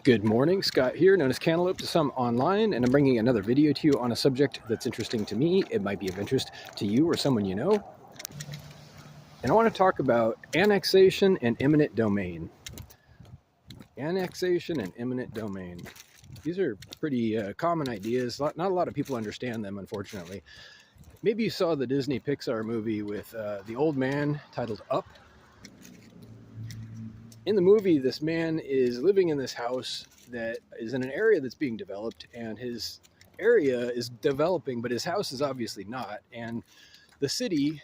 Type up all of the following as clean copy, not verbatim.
Good morning, Scott here, known as Cantaloupe to some online, and I'm bringing another video to you on a subject that's interesting to me. It might be of interest to you or someone you know. And I want to talk about annexation and eminent domain. Annexation and eminent domain. These are pretty common ideas. Not a lot of people understand them, unfortunately. Maybe you saw the Disney Pixar movie with the old man titled Up. In the movie, this man is living in this house that is in an area that's being developed, and his area is developing, but his house is obviously not. And the city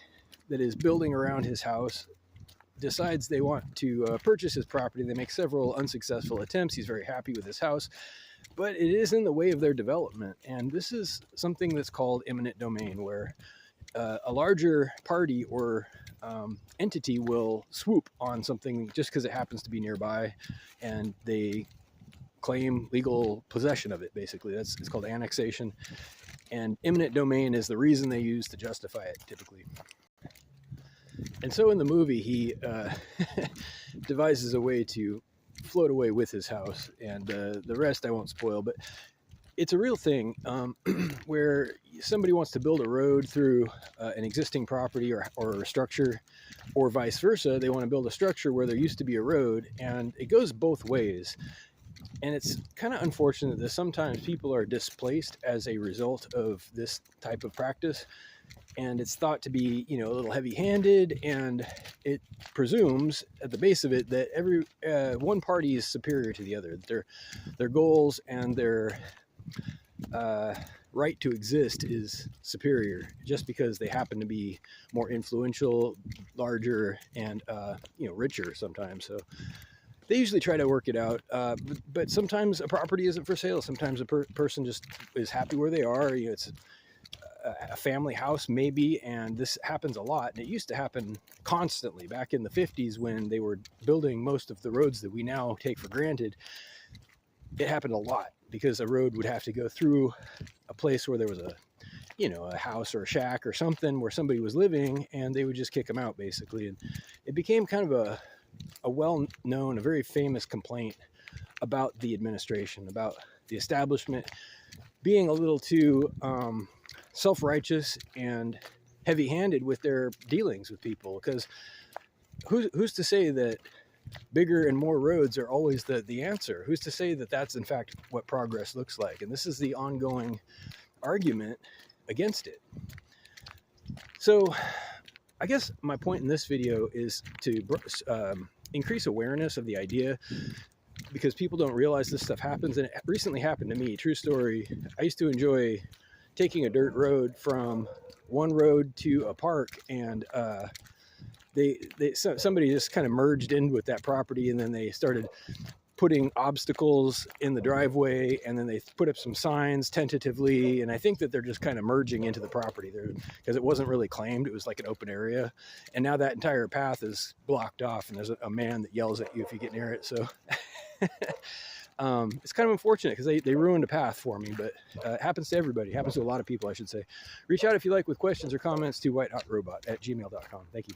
that is building around his house decides they want to purchase his property. They make several unsuccessful attempts. He's very happy with his house, but it is in the way of their development. And this is something that's called eminent domain, where a larger party or entity will swoop on something just because it happens to be nearby, and they claim legal possession of it. Basically, it's called annexation, and eminent domain is the reason they use to justify it typically. And so in the movie, he devises a way to float away with his house, and the rest I won't spoil, but it's a real thing where somebody wants to build a road through an existing property or a structure, or vice versa. They want to build a structure where there used to be a road, and it goes both ways. And it's kind of unfortunate that sometimes people are displaced as a result of this type of practice. And it's thought to be, a little heavy-handed, and it presumes at the base of it that every one party is superior to the other. Their goals and their right to exist is superior just because they happen to be more influential, larger, and richer sometimes. So they usually try to work it out, but sometimes a property isn't for sale. Sometimes a person just is happy where they are. It's a family house maybe, and this happens a lot. And it used to happen constantly back in the 50s when they were building most of the roads that we now take for granted. It happened a lot because a road would have to go through a place where there was a house or a shack or something where somebody was living, and they would just kick them out basically. And it became kind of a well-known, a very famous complaint about the administration, about the establishment being a little too self-righteous and heavy-handed with their dealings with people. Because who's to say that bigger and more roads are always the answer? Who's to say that that's in fact what progress looks like? And this is the ongoing argument against it. So I guess my point in this video is to increase awareness of the idea, because people don't realize this stuff happens. And it recently happened to me. True story. I used to enjoy taking a dirt road from one road to a park, and somebody just kind of merged in with that property, and then they started putting obstacles in the driveway, and then they put up some signs tentatively, and I think that they're just kind of merging into the property there because it wasn't really claimed. It was like an open area, and now that entire path is blocked off, and there's a man that yells at you if you get near it. So it's kind of unfortunate because they ruined a path for me, but it happens to everybody. It happens to a lot of people, I should say. Reach out if you like with questions or comments to whitehotrobot@gmail.com. Thank you.